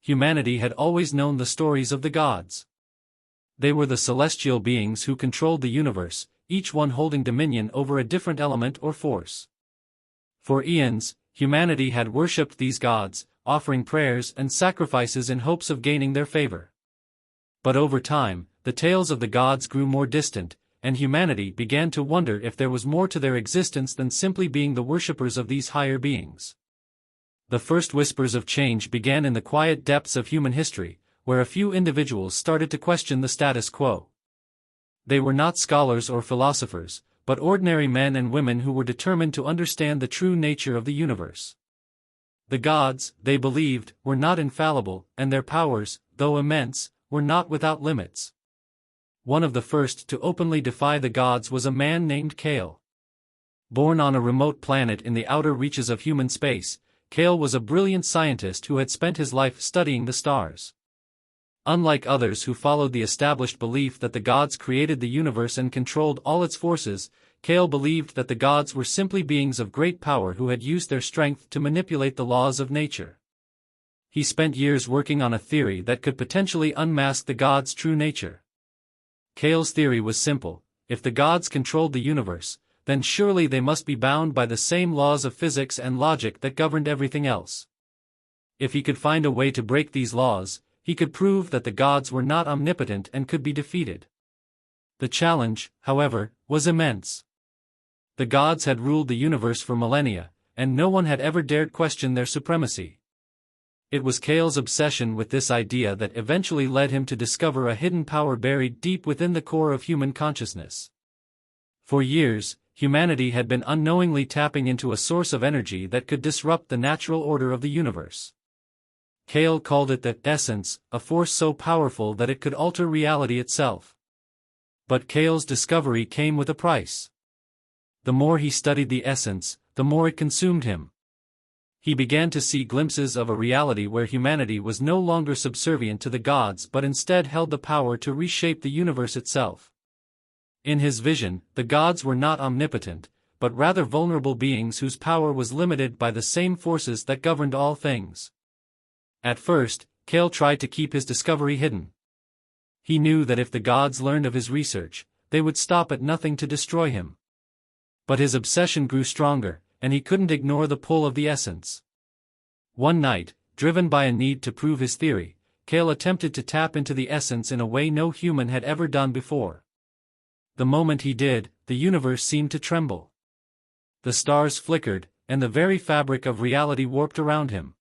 humanity had always known the stories of the gods. They were the celestial beings who controlled the universe, each one holding dominion over a different element or force. For eons, humanity had worshipped these gods, offering prayers and sacrifices in hopes of gaining their favor. But over time, the tales of the gods grew more distant, and humanity began to wonder if there was more to their existence than simply being the worshippers of these higher beings. The first whispers of change began in the quiet depths of human history, where a few individuals started to question the status quo. They were not scholars or philosophers, but ordinary men and women who were determined to understand the true nature of the universe. The gods, they believed, were not infallible, and their powers, though immense, were not without limits. One of the first to openly defy the gods was a man named Kale. Born on a remote planet in the outer reaches of human space, Kale was a brilliant scientist who had spent his life studying the stars. Unlike others who followed the established belief that the gods created the universe and controlled all its forces, Kale believed that the gods were simply beings of great power who had used their strength to manipulate the laws of nature. He spent years working on a theory that could potentially unmask the gods' true nature. Kale's theory was simple: if the gods controlled the universe, then surely they must be bound by the same laws of physics and logic that governed everything else. If he could find a way to break these laws, he could prove that the gods were not omnipotent and could be defeated. The challenge, however, was immense. The gods had ruled the universe for millennia, and no one had ever dared question their supremacy. It was Kale's obsession with this idea that eventually led him to discover a hidden power buried deep within the core of human consciousness. For years, humanity had been unknowingly tapping into a source of energy that could disrupt the natural order of the universe. Kale called it the essence, a force so powerful that it could alter reality itself. But Kale's discovery came with a price. The more he studied the essence, the more it consumed him. He began to see glimpses of a reality where humanity was no longer subservient to the gods but instead held the power to reshape the universe itself. In his vision, the gods were not omnipotent, but rather vulnerable beings whose power was limited by the same forces that governed all things. At first, Kale tried to keep his discovery hidden. He knew that if the gods learned of his research, they would stop at nothing to destroy him. But his obsession grew stronger, and he couldn't ignore the pull of the essence. One night, driven by a need to prove his theory, Kale attempted to tap into the essence in a way no human had ever done before. The moment he did, the universe seemed to tremble. The stars flickered, and the very fabric of reality warped around him.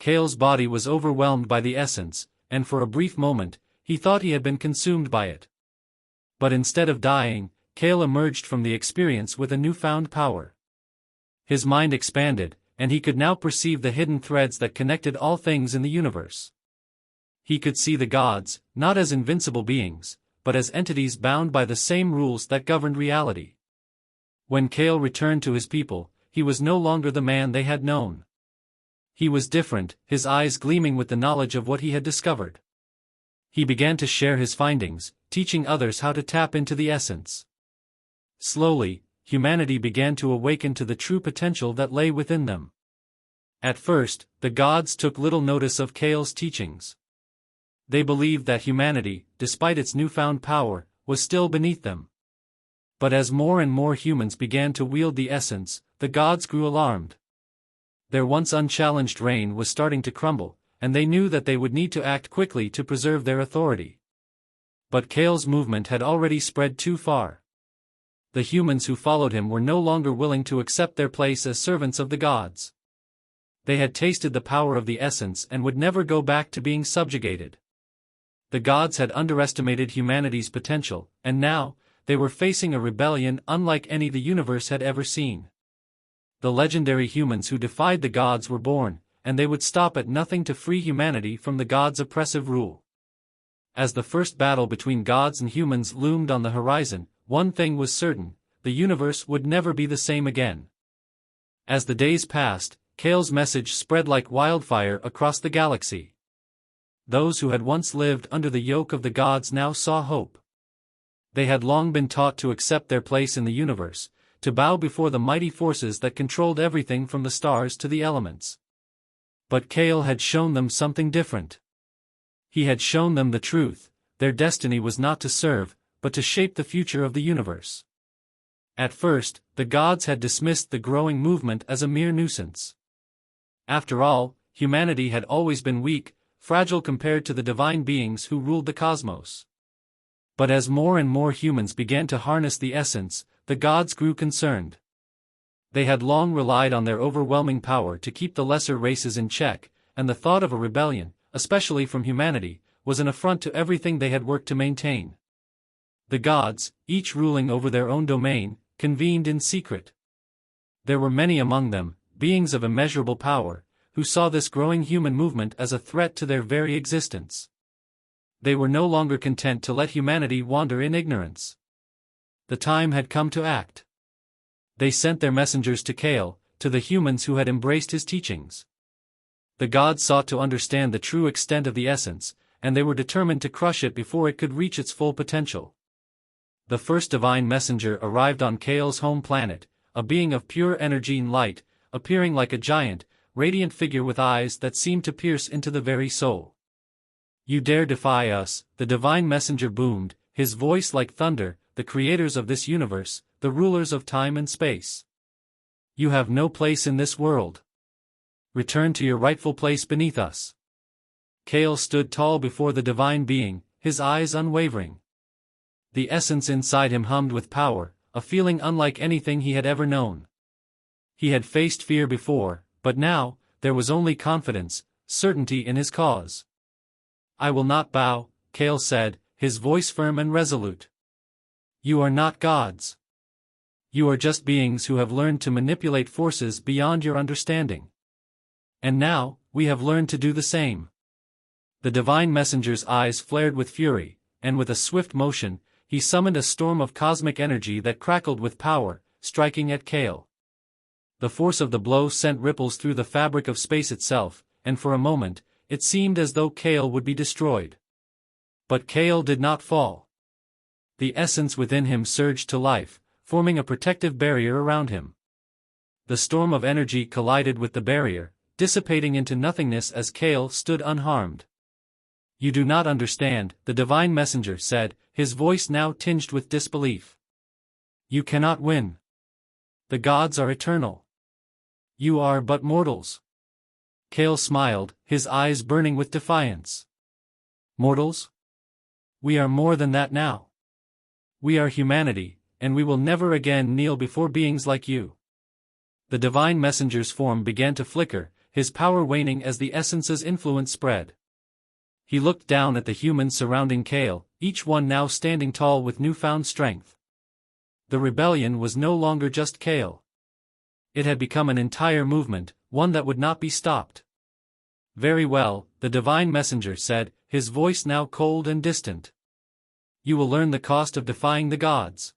Kale's body was overwhelmed by the essence, and for a brief moment, he thought he had been consumed by it. But instead of dying, Kale emerged from the experience with a newfound power. His mind expanded, and he could now perceive the hidden threads that connected all things in the universe. He could see the gods, not as invincible beings, but as entities bound by the same rules that governed reality. When Kale returned to his people, he was no longer the man they had known. He was different, his eyes gleaming with the knowledge of what he had discovered. He began to share his findings, teaching others how to tap into the essence. Slowly, humanity began to awaken to the true potential that lay within them. At first, the gods took little notice of Kale's teachings. They believed that humanity, despite its newfound power, was still beneath them. But as more and more humans began to wield the essence, the gods grew alarmed. Their once unchallenged reign was starting to crumble, and they knew that they would need to act quickly to preserve their authority. But Kale's movement had already spread too far. The humans who followed him were no longer willing to accept their place as servants of the gods. They had tasted the power of the essence and would never go back to being subjugated. The gods had underestimated humanity's potential, and now, they were facing a rebellion unlike any the universe had ever seen. The legendary humans who defied the gods were born, and they would stop at nothing to free humanity from the gods' oppressive rule. As the first battle between gods and humans loomed on the horizon, one thing was certain: the universe would never be the same again. As the days passed, Kale's message spread like wildfire across the galaxy. Those who had once lived under the yoke of the gods now saw hope. They had long been taught to accept their place in the universe, to bow before the mighty forces that controlled everything from the stars to the elements. But Kale had shown them something different. He had shown them the truth: their destiny was not to serve, but to shape the future of the universe. At first, the gods had dismissed the growing movement as a mere nuisance. After all, humanity had always been weak, fragile compared to the divine beings who ruled the cosmos. But as more and more humans began to harness the essence, the gods grew concerned. They had long relied on their overwhelming power to keep the lesser races in check, and the thought of a rebellion, especially from humanity, was an affront to everything they had worked to maintain. The gods, each ruling over their own domain, convened in secret. There were many among them, beings of immeasurable power, who saw this growing human movement as a threat to their very existence. They were no longer content to let humanity wander in ignorance. The time had come to act. They sent their messengers to Kale, to the humans who had embraced his teachings. The gods sought to understand the true extent of the essence, and they were determined to crush it before it could reach its full potential. The first divine messenger arrived on Kale's home planet, a being of pure energy and light, appearing like a giant, radiant figure with eyes that seemed to pierce into the very soul. "You dare defy us," the divine messenger boomed, his voice like thunder, "the creators of this universe, the rulers of time and space. You have no place in this world. Return to your rightful place beneath us." Kale stood tall before the divine being, his eyes unwavering. The essence inside him hummed with power, a feeling unlike anything he had ever known. He had faced fear before, but now, there was only confidence, certainty in his cause. "I will not bow," Kale said, his voice firm and resolute. "You are not gods. You are just beings who have learned to manipulate forces beyond your understanding. And now, we have learned to do the same." The divine messenger's eyes flared with fury, and with a swift motion, he summoned a storm of cosmic energy that crackled with power, striking at Kale. The force of the blow sent ripples through the fabric of space itself, and for a moment, it seemed as though Kale would be destroyed. But Kale did not fall. The essence within him surged to life, forming a protective barrier around him. The storm of energy collided with the barrier, dissipating into nothingness as Kale stood unharmed. "You do not understand," the divine messenger said, his voice now tinged with disbelief. "You cannot win. The gods are eternal. You are but mortals." Kale smiled, his eyes burning with defiance. "Mortals? We are more than that now. We are humanity, and we will never again kneel before beings like you." The divine messenger's form began to flicker, his power waning as the essence's influence spread. He looked down at the humans surrounding Kale, each one now standing tall with newfound strength. The rebellion was no longer just Kale. It had become an entire movement, one that would not be stopped. "Very well," the divine messenger said, his voice now cold and distant. "You will learn the cost of defying the gods."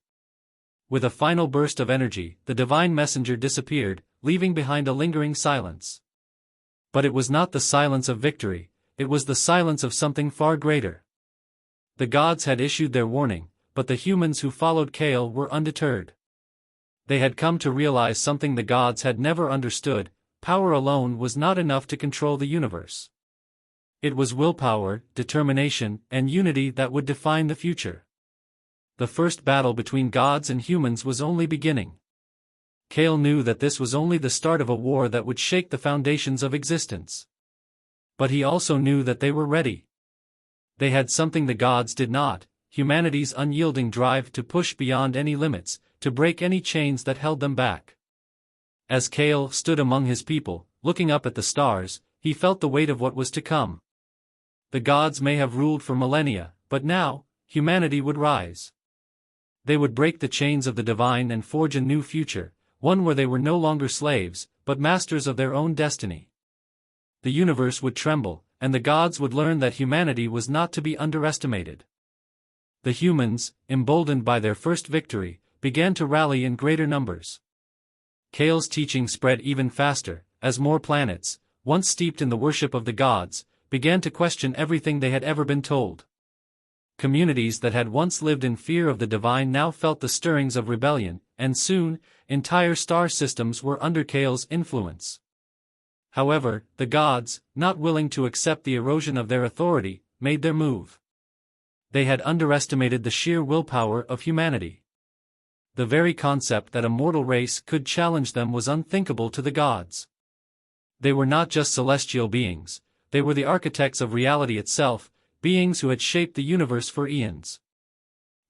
With a final burst of energy, the divine messenger disappeared, leaving behind a lingering silence. But it was not the silence of victory, it was the silence of something far greater. The gods had issued their warning, but the humans who followed Kale were undeterred. They had come to realize something the gods had never understood: power alone was not enough to control the universe. It was willpower, determination, and unity that would define the future. The first battle between gods and humans was only beginning. Kale knew that this was only the start of a war that would shake the foundations of existence. But he also knew that they were ready. They had something the gods did not: humanity's unyielding drive to push beyond any limits, to break any chains that held them back. As Kale stood among his people, looking up at the stars, he felt the weight of what was to come. The gods may have ruled for millennia, but now, humanity would rise. They would break the chains of the divine and forge a new future, one where they were no longer slaves, but masters of their own destiny. The universe would tremble, and the gods would learn that humanity was not to be underestimated. The humans, emboldened by their first victory, began to rally in greater numbers. Kale's teaching spread even faster, as more planets, once steeped in the worship of the gods, began to question everything they had ever been told. Communities that had once lived in fear of the divine now felt the stirrings of rebellion, and soon, entire star systems were under Kale's influence. However, the gods, not willing to accept the erosion of their authority, made their move. They had underestimated the sheer willpower of humanity. The very concept that a mortal race could challenge them was unthinkable to the gods. They were not just celestial beings, they were the architects of reality itself, beings who had shaped the universe for eons.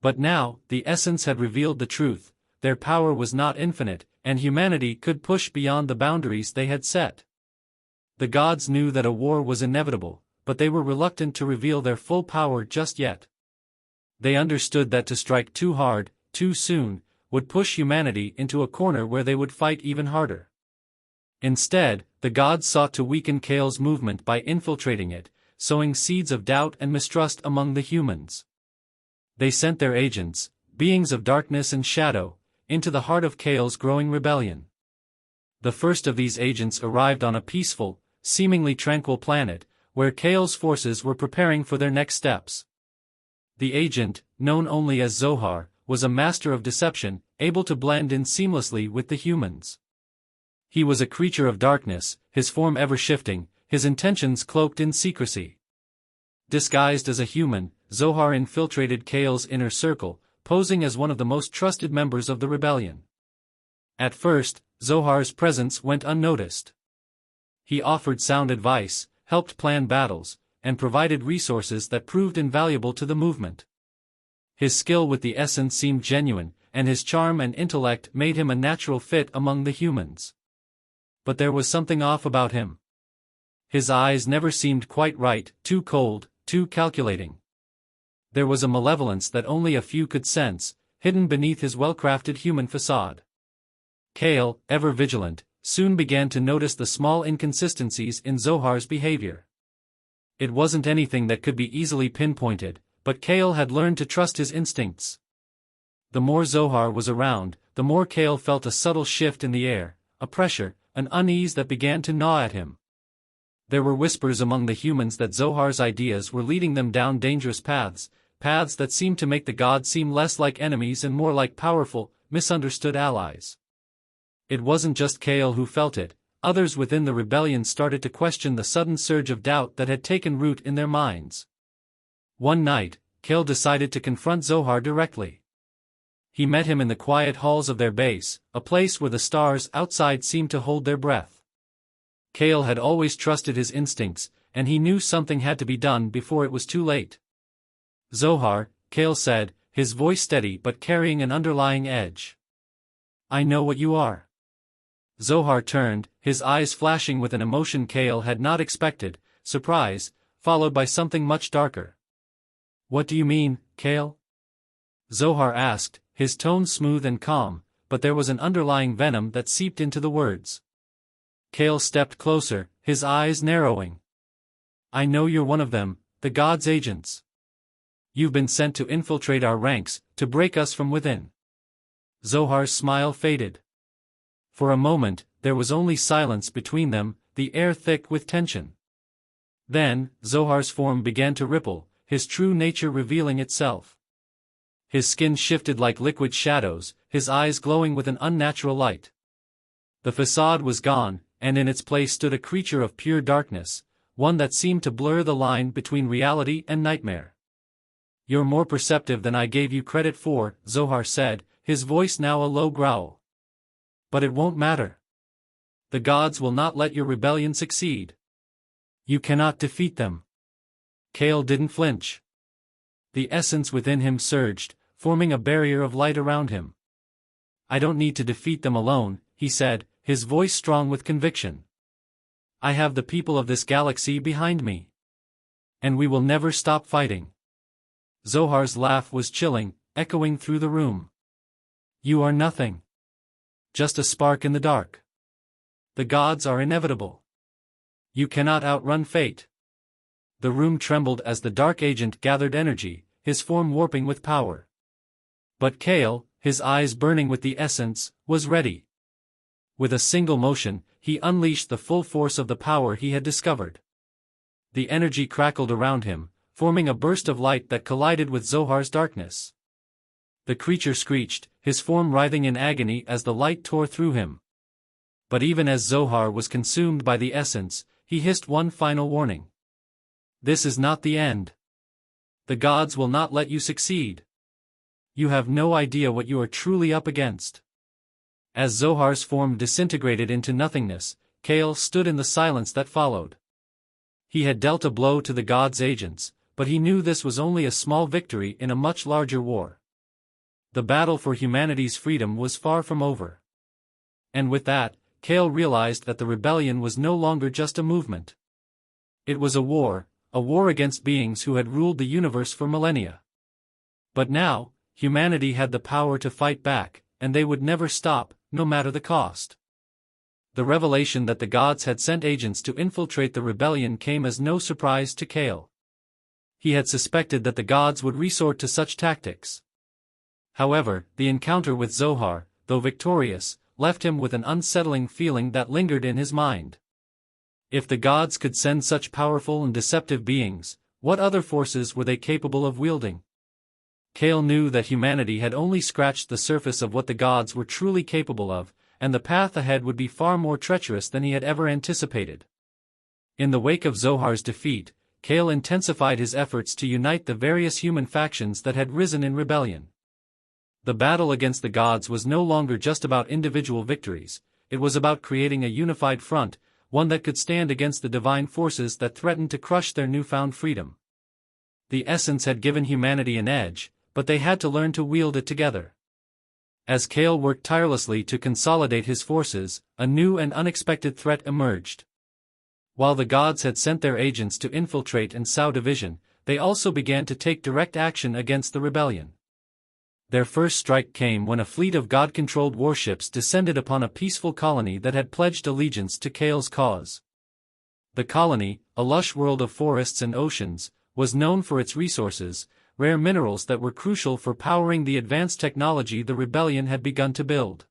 But now, the essence had revealed the truth: their power was not infinite, and humanity could push beyond the boundaries they had set. The gods knew that a war was inevitable, but they were reluctant to reveal their full power just yet. They understood that to strike too hard, too soon, would push humanity into a corner where they would fight even harder. Instead, the gods sought to weaken Kale's movement by infiltrating it, sowing seeds of doubt and mistrust among the humans. They sent their agents, beings of darkness and shadow, into the heart of Kale's growing rebellion. The first of these agents arrived on a peaceful, seemingly tranquil planet, where Kale's forces were preparing for their next steps. The agent, known only as Zohar, was a master of deception, able to blend in seamlessly with the humans. He was a creature of darkness, his form ever shifting, his intentions cloaked in secrecy. Disguised as a human, Zohar infiltrated Kale's inner circle, posing as one of the most trusted members of the rebellion. At first, Zohar's presence went unnoticed. He offered sound advice, helped plan battles, and provided resources that proved invaluable to the movement. His skill with the essence seemed genuine, and his charm and intellect made him a natural fit among the humans. But there was something off about him. His eyes never seemed quite right, too cold, too calculating. There was a malevolence that only a few could sense, hidden beneath his well-crafted human facade. Kale, ever vigilant, soon began to notice the small inconsistencies in Zohar's behavior. It wasn't anything that could be easily pinpointed, but Kale had learned to trust his instincts. The more Zohar was around, the more Kale felt a subtle shift in the air, a pressure, an unease that began to gnaw at him. There were whispers among the humans that Zohar's ideas were leading them down dangerous paths, paths that seemed to make the gods seem less like enemies and more like powerful, misunderstood allies. It wasn't just Kale who felt it. Others within the rebellion started to question the sudden surge of doubt that had taken root in their minds. One night, Kale decided to confront Zohar directly. He met him in the quiet halls of their base, a place where the stars outside seemed to hold their breath. Kale had always trusted his instincts, and he knew something had to be done before it was too late. Zohar, Kale said, his voice steady but carrying an underlying edge. I know what you are. Zohar turned, his eyes flashing with an emotion Kale had not expected, surprise, followed by something much darker. What do you mean, Kale? Zohar asked, his tone smooth and calm, but there was an underlying venom that seeped into the words. Kale stepped closer, his eyes narrowing. I know you're one of them, the gods' agents. You've been sent to infiltrate our ranks, to break us from within. Zohar's smile faded. For a moment, there was only silence between them, the air thick with tension. Then, Zohar's form began to ripple, his true nature revealing itself. His skin shifted like liquid shadows, his eyes glowing with an unnatural light. The facade was gone, and in its place stood a creature of pure darkness, one that seemed to blur the line between reality and nightmare. You're more perceptive than I gave you credit for, Zohar said, his voice now a low growl. But it won't matter. The gods will not let your rebellion succeed. You cannot defeat them. Kale didn't flinch. The essence within him surged, forming a barrier of light around him. I don't need to defeat them alone, he said, his voice strong with conviction. I have the people of this galaxy behind me. And we will never stop fighting. Zohar's laugh was chilling, echoing through the room. You are nothing. Just a spark in the dark. The gods are inevitable. You cannot outrun fate. The room trembled as the dark agent gathered energy, his form warping with power. But Kale, his eyes burning with the essence, was ready. With a single motion, he unleashed the full force of the power he had discovered. The energy crackled around him, forming a burst of light that collided with Zohar's darkness. The creature screeched, his form writhing in agony as the light tore through him. But even as Zohar was consumed by the essence, he hissed one final warning. This is not the end. The gods will not let you succeed. You have no idea what you are truly up against. As Zohar's form disintegrated into nothingness, Kale stood in the silence that followed. He had dealt a blow to the gods' agents, but he knew this was only a small victory in a much larger war. The battle for humanity's freedom was far from over. And with that, Kale realized that the rebellion was no longer just a movement. It was a war against beings who had ruled the universe for millennia. But now, humanity had the power to fight back, and they would never stop, no matter the cost. The revelation that the gods had sent agents to infiltrate the rebellion came as no surprise to Kale. He had suspected that the gods would resort to such tactics. However, the encounter with Zohar, though victorious, left him with an unsettling feeling that lingered in his mind. If the gods could send such powerful and deceptive beings, what other forces were they capable of wielding? Kale knew that humanity had only scratched the surface of what the gods were truly capable of, and the path ahead would be far more treacherous than he had ever anticipated. In the wake of Zohar's defeat, Kale intensified his efforts to unite the various human factions that had risen in rebellion. The battle against the gods was no longer just about individual victories, it was about creating a unified front, one that could stand against the divine forces that threatened to crush their newfound freedom. The essence had given humanity an edge, but they had to learn to wield it together. As Kale worked tirelessly to consolidate his forces, a new and unexpected threat emerged. While the gods had sent their agents to infiltrate and sow division, they also began to take direct action against the rebellion. Their first strike came when a fleet of God-controlled warships descended upon a peaceful colony that had pledged allegiance to Kale's cause. The colony, a lush world of forests and oceans, was known for its resources, rare minerals that were crucial for powering the advanced technology the rebellion had begun to build.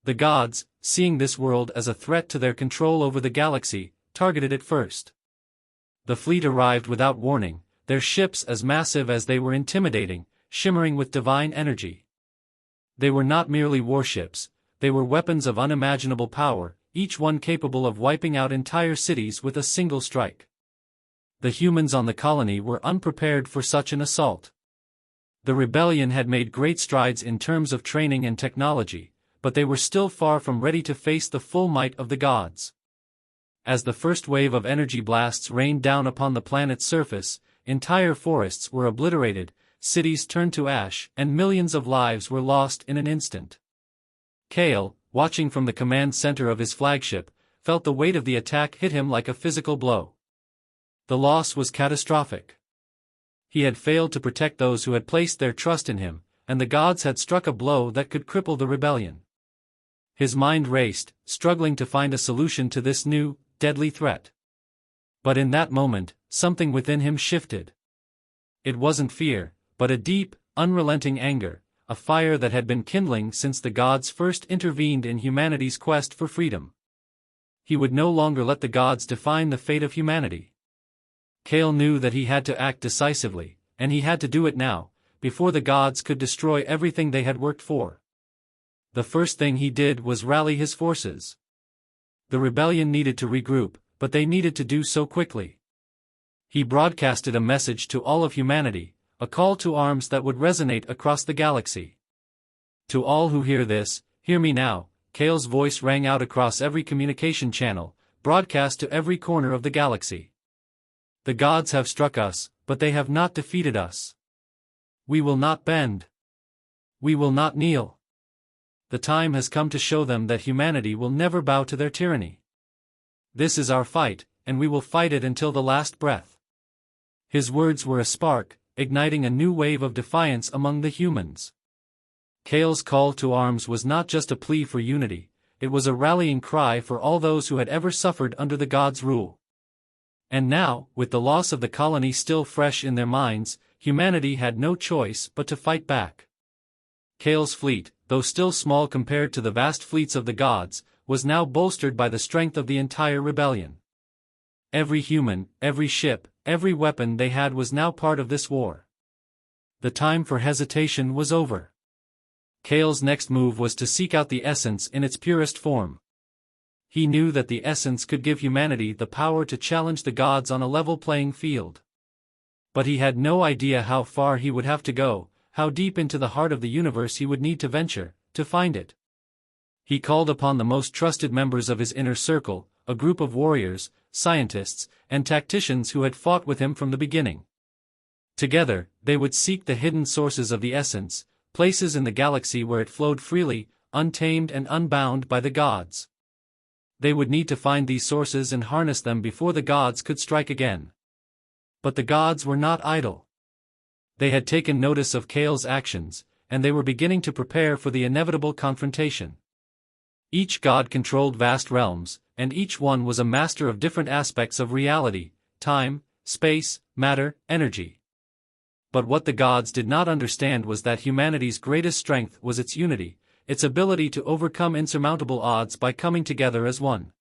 The gods, seeing this world as a threat to their control over the galaxy, targeted it first. The fleet arrived without warning, their ships as massive as they were intimidating, shimmering with divine energy. They were not merely warships, they were weapons of unimaginable power, each one capable of wiping out entire cities with a single strike. The humans on the colony were unprepared for such an assault. The rebellion had made great strides in terms of training and technology, but they were still far from ready to face the full might of the gods. As the first wave of energy blasts rained down upon the planet's surface, entire forests were obliterated, cities turned to ash, and millions of lives were lost in an instant. Kale, watching from the command center of his flagship, felt the weight of the attack hit him like a physical blow. The loss was catastrophic. He had failed to protect those who had placed their trust in him, and the gods had struck a blow that could cripple the rebellion. His mind raced, struggling to find a solution to this new, deadly threat. But in that moment, something within him shifted. It wasn't fear, but a deep, unrelenting anger, a fire that had been kindling since the gods first intervened in humanity's quest for freedom. He would no longer let the gods define the fate of humanity. Kale knew that he had to act decisively, and he had to do it now, before the gods could destroy everything they had worked for. The first thing he did was rally his forces. The rebellion needed to regroup, but they needed to do so quickly. He broadcasted a message to all of humanity, a call to arms that would resonate across the galaxy. To all who hear this, hear me now, Kale's voice rang out across every communication channel, broadcast to every corner of the galaxy. The gods have struck us, but they have not defeated us. We will not bend. We will not kneel. The time has come to show them that humanity will never bow to their tyranny. This is our fight, and we will fight it until the last breath. His words were a spark, igniting a new wave of defiance among the humans. Kale's call to arms was not just a plea for unity, it was a rallying cry for all those who had ever suffered under the gods' rule. And now, with the loss of the colony still fresh in their minds, humanity had no choice but to fight back. Kale's fleet, though still small compared to the vast fleets of the gods, was now bolstered by the strength of the entire rebellion. Every human, every ship, every weapon they had was now part of this war. The time for hesitation was over. Kale's next move was to seek out the essence in its purest form. he knew that the essence could give humanity the power to challenge the gods on a level playing field. But he had no idea how far he would have to go, how deep into the heart of the universe he would need to venture, to find it. He called upon the most trusted members of his inner circle, a group of warriors, scientists, and tacticians who had fought with him from the beginning. Together, they would seek the hidden sources of the essence, places in the galaxy where it flowed freely, untamed and unbound by the gods. They would need to find these sources and harness them before the gods could strike again. But the gods were not idle. They had taken notice of Kale's actions, and they were beginning to prepare for the inevitable confrontation. Each god controlled vast realms, and each one was a master of different aspects of reality, time, space, matter, energy. But what the gods did not understand was that humanity's greatest strength was its unity, its ability to overcome insurmountable odds by coming together as one.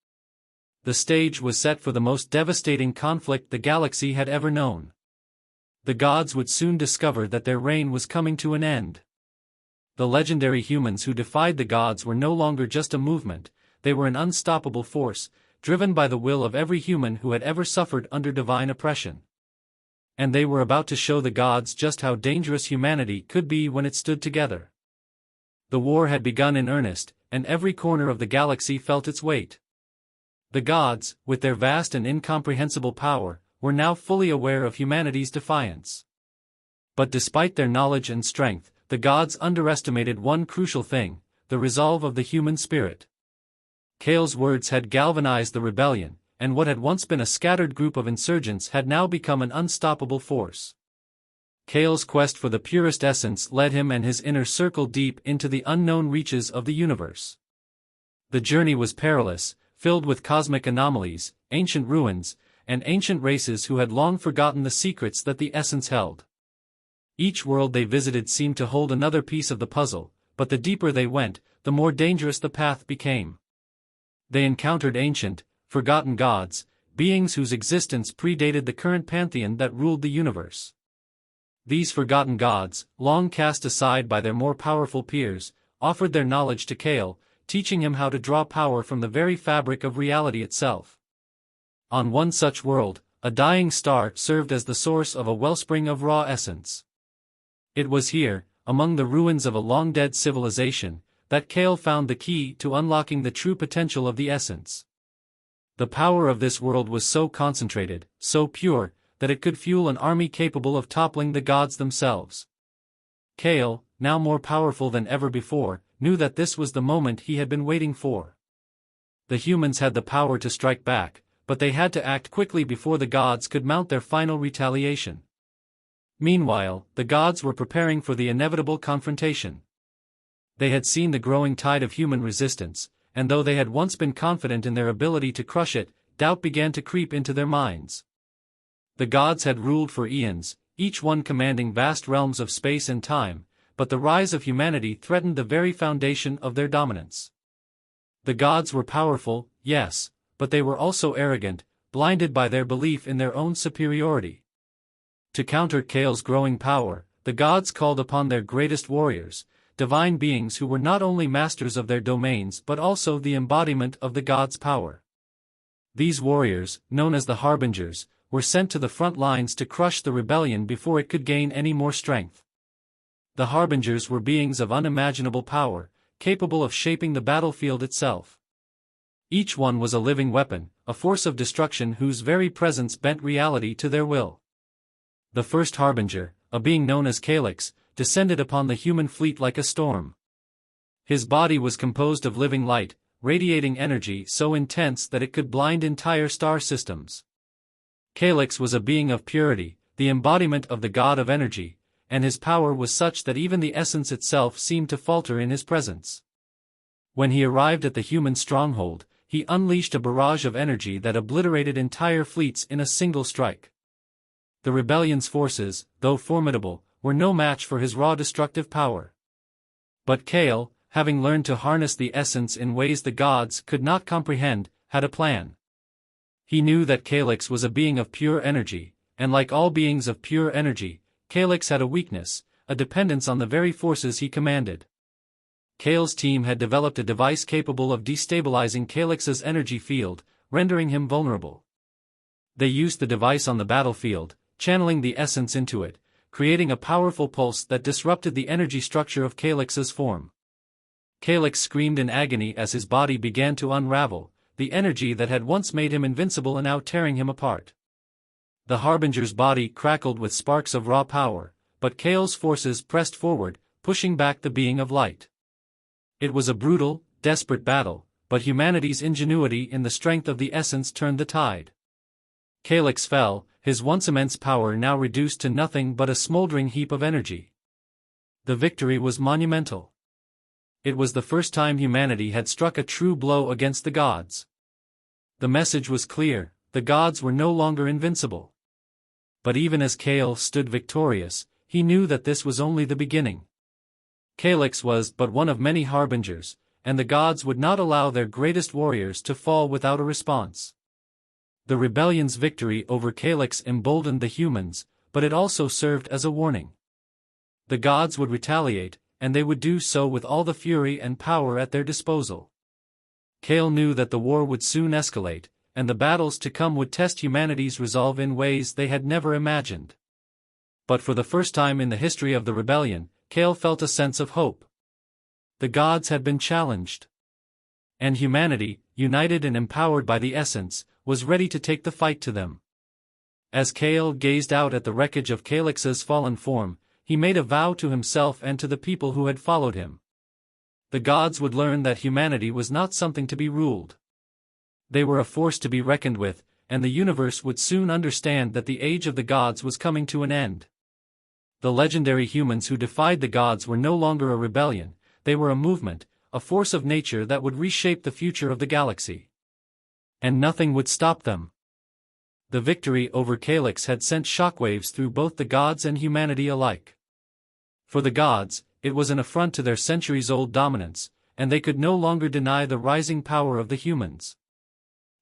The stage was set for the most devastating conflict the galaxy had ever known. The gods would soon discover that their reign was coming to an end. The legendary humans who defied the gods were no longer just a movement, they were an unstoppable force, driven by the will of every human who had ever suffered under divine oppression. And they were about to show the gods just how dangerous humanity could be when it stood together. The war had begun in earnest, and every corner of the galaxy felt its weight. The gods, with their vast and incomprehensible power, were now fully aware of humanity's defiance. But despite their knowledge and strength, the gods underestimated one crucial thing: the resolve of the human spirit. Kale's words had galvanized the rebellion, and what had once been a scattered group of insurgents had now become an unstoppable force. Kale's quest for the purest essence led him and his inner circle deep into the unknown reaches of the universe. The journey was perilous, filled with cosmic anomalies, ancient ruins, and ancient races who had long forgotten the secrets that the essence held. Each world they visited seemed to hold another piece of the puzzle, but the deeper they went, the more dangerous the path became. They encountered ancient, forgotten gods, beings whose existence predated the current pantheon that ruled the universe. These forgotten gods, long cast aside by their more powerful peers, offered their knowledge to Kale, teaching him how to draw power from the very fabric of reality itself. On one such world, a dying star served as the source of a wellspring of raw essence. It was here, among the ruins of a long-dead civilization, that Kale found the key to unlocking the true potential of the essence. The power of this world was so concentrated, so pure, that it could fuel an army capable of toppling the gods themselves. Kale, now more powerful than ever before, knew that this was the moment he had been waiting for. The humans had the power to strike back, but they had to act quickly before the gods could mount their final retaliation. Meanwhile, the gods were preparing for the inevitable confrontation. They had seen the growing tide of human resistance, and though they had once been confident in their ability to crush it, doubt began to creep into their minds. The gods had ruled for eons, each one commanding vast realms of space and time, but the rise of humanity threatened the very foundation of their dominance. The gods were powerful, yes, but they were also arrogant, blinded by their belief in their own superiority. To counter Kale's growing power, the gods called upon their greatest warriors, divine beings who were not only masters of their domains but also the embodiment of the gods' power. These warriors, known as the Harbingers, were sent to the front lines to crush the rebellion before it could gain any more strength. The Harbingers were beings of unimaginable power, capable of shaping the battlefield itself. Each one was a living weapon, a force of destruction whose very presence bent reality to their will. The first Harbinger, a being known as Calyx, descended upon the human fleet like a storm. His body was composed of living light, radiating energy so intense that it could blind entire star systems. Calyx was a being of purity, the embodiment of the god of energy, and his power was such that even the essence itself seemed to falter in his presence. When he arrived at the human stronghold, he unleashed a barrage of energy that obliterated entire fleets in a single strike. The rebellion's forces, though formidable, were no match for his raw destructive power. But Kale, having learned to harness the essence in ways the gods could not comprehend, had a plan. He knew that Calyx was a being of pure energy, and like all beings of pure energy, Calyx had a weakness, a dependence on the very forces he commanded. Kale's team had developed a device capable of destabilizing Calyx's energy field, rendering him vulnerable. They used the device on the battlefield, channeling the essence into it, creating a powerful pulse that disrupted the energy structure of Calyx's form. Calyx screamed in agony as his body began to unravel, the energy that had once made him invincible now tearing him apart. The Harbinger's body crackled with sparks of raw power, but Kale's forces pressed forward, pushing back the being of light. It was a brutal, desperate battle, but humanity's ingenuity in the strength of the essence turned the tide. Calyx fell, his once immense power now reduced to nothing but a smoldering heap of energy. The victory was monumental. It was the first time humanity had struck a true blow against the gods. The message was clear: the gods were no longer invincible. But even as Kale stood victorious, he knew that this was only the beginning. Calyx was but one of many harbingers, and the gods would not allow their greatest warriors to fall without a response. The rebellion's victory over Calyx emboldened the humans, but it also served as a warning. The gods would retaliate, and they would do so with all the fury and power at their disposal. Kale knew that the war would soon escalate, and the battles to come would test humanity's resolve in ways they had never imagined. But for the first time in the history of the rebellion, Kale felt a sense of hope. The gods had been challenged. And humanity, united and empowered by the essence, was ready to take the fight to them. As Kale gazed out at the wreckage of Calyx's fallen form, he made a vow to himself and to the people who had followed him. The gods would learn that humanity was not something to be ruled. They were a force to be reckoned with, and the universe would soon understand that the age of the gods was coming to an end. The legendary humans who defied the gods were no longer a rebellion, they were a movement, a force of nature that would reshape the future of the galaxy. And nothing would stop them. The victory over Calyx had sent shockwaves through both the gods and humanity alike. For the gods, it was an affront to their centuries-old dominance, and they could no longer deny the rising power of the humans.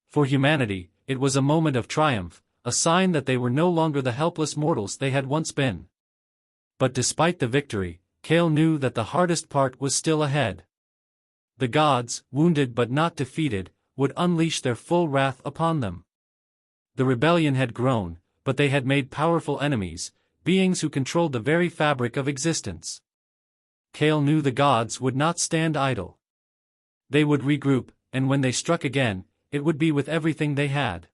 For humanity, it was a moment of triumph, a sign that they were no longer the helpless mortals they had once been. But despite the victory, Kale knew that the hardest part was still ahead. The gods, wounded but not defeated, would unleash their full wrath upon them. The rebellion had grown, but they had made powerful enemies, beings who controlled the very fabric of existence. Kale knew the gods would not stand idle. They would regroup, and when they struck again, it would be with everything they had.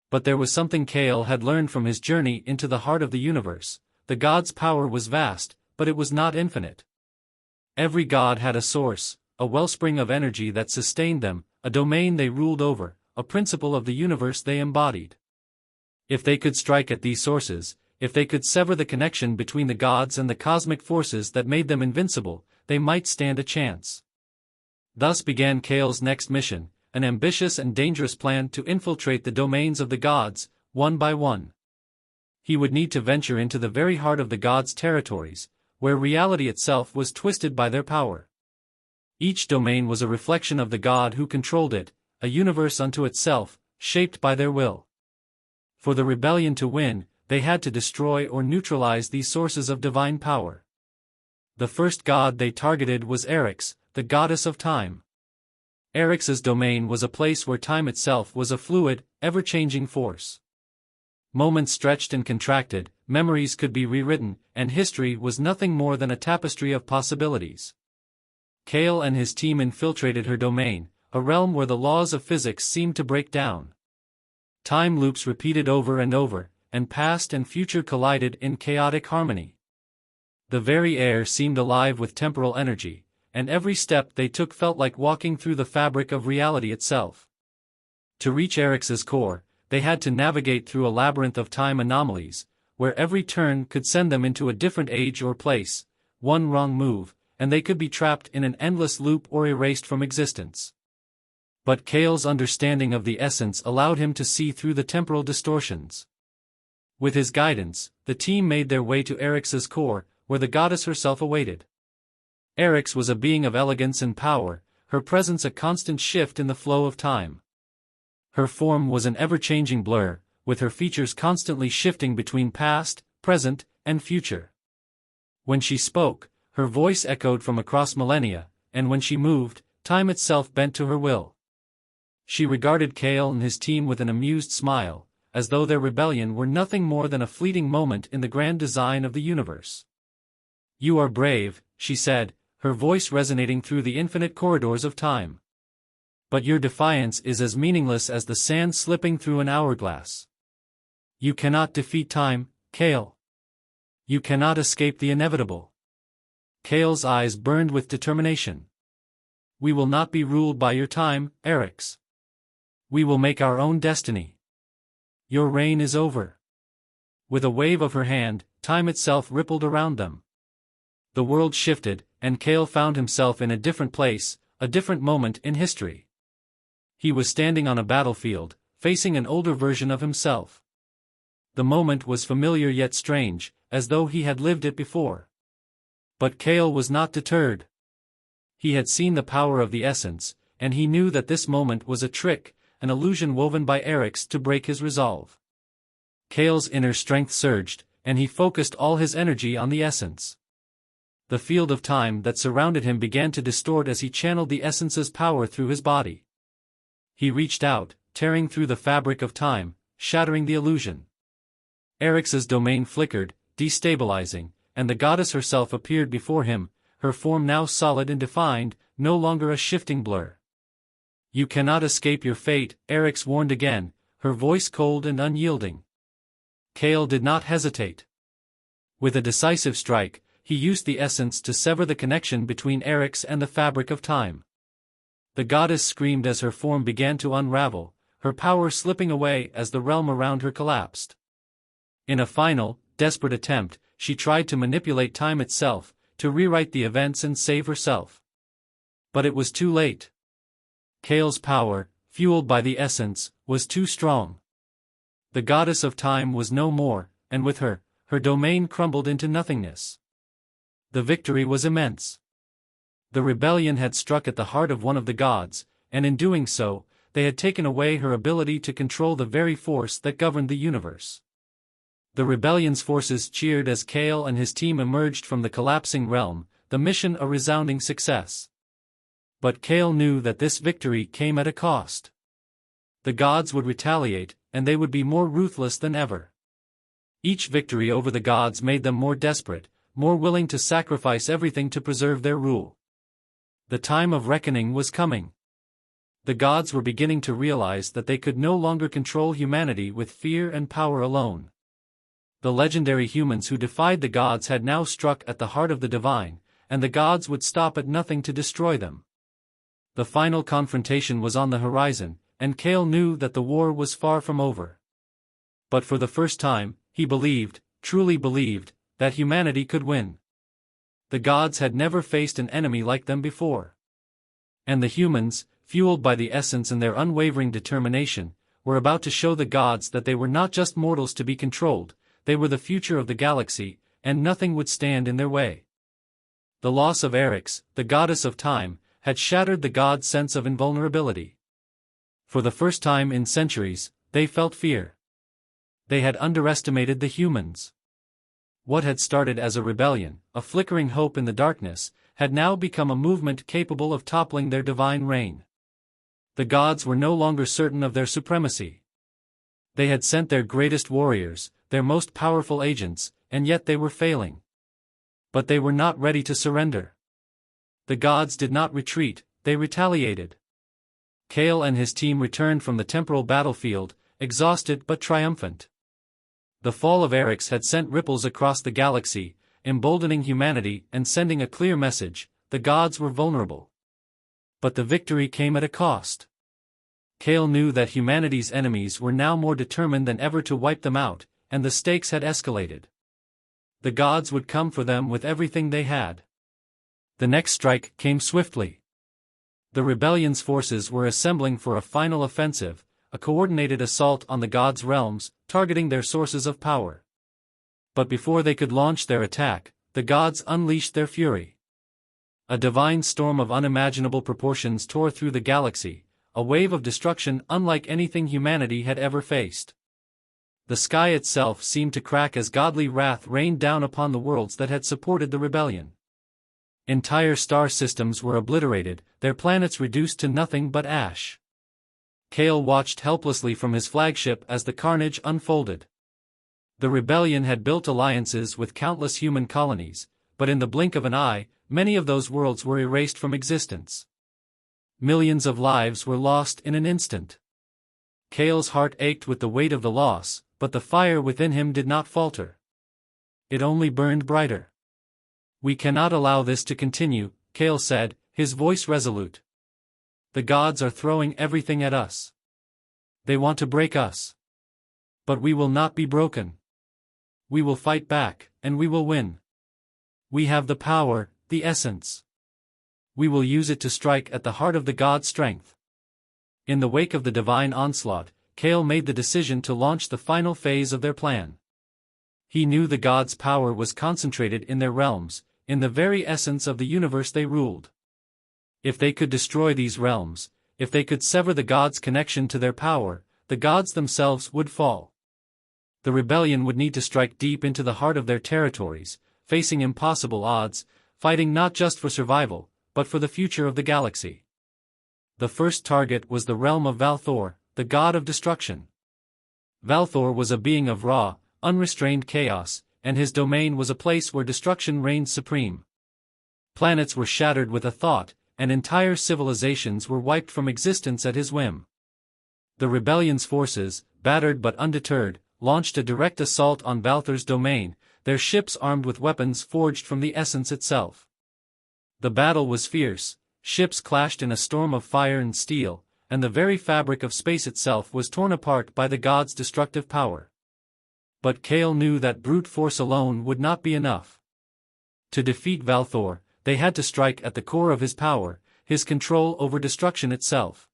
But there was something Kale had learned from his journey into the heart of the universe. The gods' power was vast, but it was not infinite. Every god had a source, a wellspring of energy that sustained them, a domain they ruled over, a principle of the universe they embodied. If they could strike at these sources, if they could sever the connection between the gods and the cosmic forces that made them invincible, they might stand a chance. Thus began Kale's next mission, an ambitious and dangerous plan to infiltrate the domains of the gods, one by one. He would need to venture into the very heart of the gods' territories, where reality itself was twisted by their power. Each domain was a reflection of the god who controlled it, a universe unto itself, shaped by their will. For the rebellion to win, they had to destroy or neutralize these sources of divine power. The first god they targeted was Eryx, the goddess of time. Eryx's domain was a place where time itself was a fluid, ever-changing force. Moments stretched and contracted, memories could be rewritten, and history was nothing more than a tapestry of possibilities. Kale and his team infiltrated her domain, a realm where the laws of physics seemed to break down. Time loops repeated over and over, and past and future collided in chaotic harmony. The very air seemed alive with temporal energy, and every step they took felt like walking through the fabric of reality itself. To reach Eryx's core, they had to navigate through a labyrinth of time anomalies, where every turn could send them into a different age or place. One wrong move, and they could be trapped in an endless loop or erased from existence. But Kale's understanding of the essence allowed him to see through the temporal distortions. With his guidance, the team made their way to Eryx's core, where the goddess herself awaited. Eryx was a being of elegance and power, her presence a constant shift in the flow of time. Her form was an ever-changing blur, with her features constantly shifting between past, present, and future. When she spoke, her voice echoed from across millennia, and when she moved, time itself bent to her will. She regarded Kale and his team with an amused smile, as though their rebellion were nothing more than a fleeting moment in the grand design of the universe. "You are brave," she said, her voice resonating through the infinite corridors of time. "But your defiance is as meaningless as the sand slipping through an hourglass. You cannot defeat time, Kale. You cannot escape the inevitable." Kale's eyes burned with determination. "We will not be ruled by your time, Erix. We will make our own destiny. Your reign is over." With a wave of her hand, time itself rippled around them. The world shifted, and Kale found himself in a different place, a different moment in history. He was standing on a battlefield, facing an older version of himself. The moment was familiar yet strange, as though he had lived it before. But Kale was not deterred. He had seen the power of the essence, and he knew that this moment was a trick, an illusion woven by Erix to break his resolve. Kale's inner strength surged, and he focused all his energy on the essence. The field of time that surrounded him began to distort as he channeled the essence's power through his body. He reached out, tearing through the fabric of time, shattering the illusion. Erix's domain flickered, destabilizing, and the goddess herself appeared before him, her form now solid and defined, no longer a shifting blur. "You cannot escape your fate," Erix warned again, her voice cold and unyielding. Kale did not hesitate. With a decisive strike, he used the essence to sever the connection between Erix and the fabric of time. The goddess screamed as her form began to unravel, her power slipping away as the realm around her collapsed. In a final, desperate attempt, she tried to manipulate time itself, to rewrite the events and save herself. But it was too late. Kale's power, fueled by the essence, was too strong. The goddess of time was no more, and with her, her domain crumbled into nothingness. The victory was immense. The rebellion had struck at the heart of one of the gods, and in doing so, they had taken away her ability to control the very force that governed the universe. The rebellion's forces cheered as Kale and his team emerged from the collapsing realm, the mission a resounding success. But Kale knew that this victory came at a cost. The gods would retaliate, and they would be more ruthless than ever. Each victory over the gods made them more desperate, more willing to sacrifice everything to preserve their rule. The time of reckoning was coming. The gods were beginning to realize that they could no longer control humanity with fear and power alone. The legendary humans who defied the gods had now struck at the heart of the divine, and the gods would stop at nothing to destroy them. The final confrontation was on the horizon, and Kale knew that the war was far from over. But for the first time, he believed, truly believed, that humanity could win. The gods had never faced an enemy like them before. And the humans, fueled by the essence and their unwavering determination, were about to show the gods that they were not just mortals to be controlled, they were the future of the galaxy, and nothing would stand in their way. The loss of Erix, the goddess of time, had shattered the gods' sense of invulnerability. For the first time in centuries, they felt fear. They had underestimated the humans. What had started as a rebellion, a flickering hope in the darkness, had now become a movement capable of toppling their divine reign. The gods were no longer certain of their supremacy. They had sent their greatest warriors, their most powerful agents, and yet they were failing. But they were not ready to surrender. The gods did not retreat, they retaliated. Kale and his team returned from the temporal battlefield, exhausted but triumphant. The fall of Erix had sent ripples across the galaxy, emboldening humanity and sending a clear message: the gods were vulnerable. But the victory came at a cost. Kale knew that humanity's enemies were now more determined than ever to wipe them out, and the stakes had escalated. The gods would come for them with everything they had. The next strike came swiftly. The rebellion's forces were assembling for a final offensive, a coordinated assault on the gods' realms, targeting their sources of power. But before they could launch their attack, the gods unleashed their fury. A divine storm of unimaginable proportions tore through the galaxy, a wave of destruction unlike anything humanity had ever faced. The sky itself seemed to crack as godly wrath rained down upon the worlds that had supported the rebellion. Entire star systems were obliterated, their planets reduced to nothing but ash. Kale watched helplessly from his flagship as the carnage unfolded. The rebellion had built alliances with countless human colonies, but in the blink of an eye, many of those worlds were erased from existence. Millions of lives were lost in an instant. Kale's heart ached with the weight of the loss, but the fire within him did not falter. It only burned brighter. "We cannot allow this to continue," Kale said, his voice resolute. "The gods are throwing everything at us. They want to break us. But we will not be broken. We will fight back, and we will win. We have the power, the essence. We will use it to strike at the heart of the god's strength." In the wake of the divine onslaught, Kale made the decision to launch the final phase of their plan. He knew the gods' power was concentrated in their realms, in the very essence of the universe they ruled. If they could destroy these realms, if they could sever the gods' connection to their power, the gods themselves would fall. The rebellion would need to strike deep into the heart of their territories, facing impossible odds, fighting not just for survival, but for the future of the galaxy. The first target was the realm of Valthor, the god of destruction. Valthor was a being of raw, unrestrained chaos, and his domain was a place where destruction reigned supreme. Planets were shattered with a thought, and entire civilizations were wiped from existence at his whim. The rebellion's forces, battered but undeterred, launched a direct assault on Valthor's domain, their ships armed with weapons forged from the essence itself. The battle was fierce, ships clashed in a storm of fire and steel, and the very fabric of space itself was torn apart by the god's destructive power. But Kale knew that brute force alone would not be enough. To defeat Valthor, they had to strike at the core of his power, his control over destruction itself.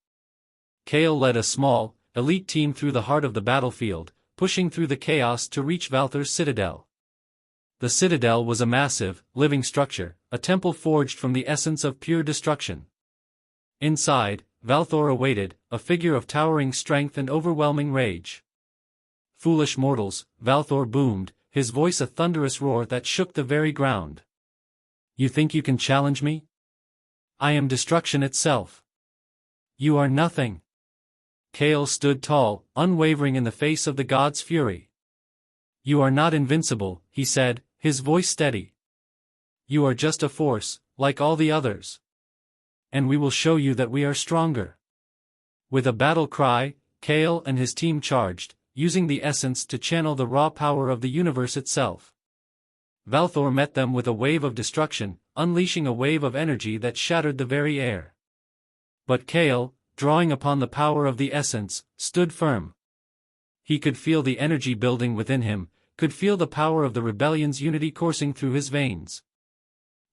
Kale led a small, elite team through the heart of the battlefield, pushing through the chaos to reach Valthor's citadel. The citadel was a massive, living structure, a temple forged from the essence of pure destruction. Inside, Valthor awaited, a figure of towering strength and overwhelming rage. "Foolish mortals," Valthor boomed, his voice a thunderous roar that shook the very ground. "You think you can challenge me? I am destruction itself. You are nothing." Kale stood tall, unwavering in the face of the god's fury. "You are not invincible," he said, his voice steady. "You are just a force, like all the others. And we will show you that we are stronger." With a battle cry, Kale and his team charged, using the essence to channel the raw power of the universe itself. Valthor met them with a wave of destruction, unleashing a wave of energy that shattered the very air. But Kale, drawing upon the power of the essence, stood firm. He could feel the energy building within him, could feel the power of the rebellion's unity coursing through his veins.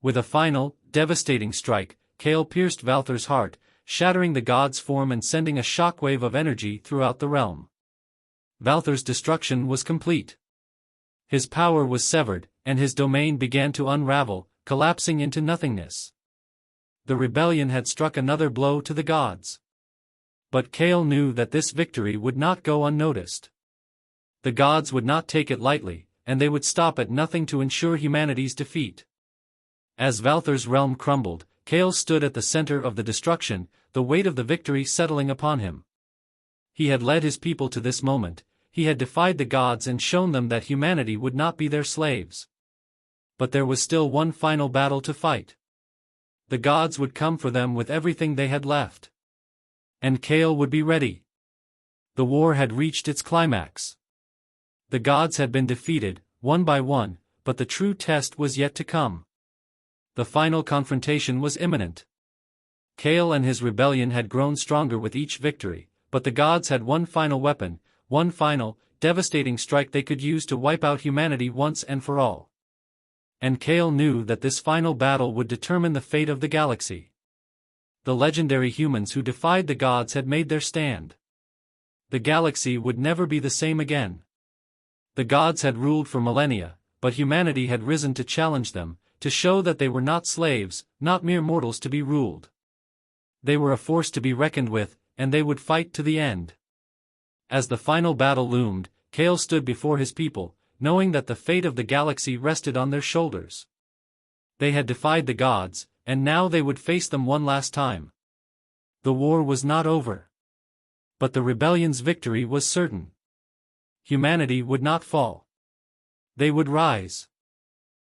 With a final, devastating strike, Kale pierced Valthor's heart, shattering the god's form and sending a shockwave of energy throughout the realm. Valthor's destruction was complete. His power was severed, and his domain began to unravel, collapsing into nothingness. The rebellion had struck another blow to the gods. But Kale knew that this victory would not go unnoticed. The gods would not take it lightly, and they would stop at nothing to ensure humanity's defeat. As Valthor's realm crumbled, Kale stood at the center of the destruction, the weight of the victory settling upon him. He had led his people to this moment, he had defied the gods and shown them that humanity would not be their slaves. But there was still one final battle to fight. The gods would come for them with everything they had left. And Kale would be ready. The war had reached its climax. The gods had been defeated, one by one, but the true test was yet to come. The final confrontation was imminent. Kale and his rebellion had grown stronger with each victory, but the gods had one final weapon, one final, devastating strike they could use to wipe out humanity once and for all. And Kale knew that this final battle would determine the fate of the galaxy. The legendary humans who defied the gods had made their stand. The galaxy would never be the same again. The gods had ruled for millennia, but humanity had risen to challenge them, to show that they were not slaves, not mere mortals to be ruled. They were a force to be reckoned with, and they would fight to the end. As the final battle loomed, Kale stood before his people, knowing that the fate of the galaxy rested on their shoulders. They had defied the gods, and now they would face them one last time. The war was not over. But the rebellion's victory was certain. Humanity would not fall. They would rise.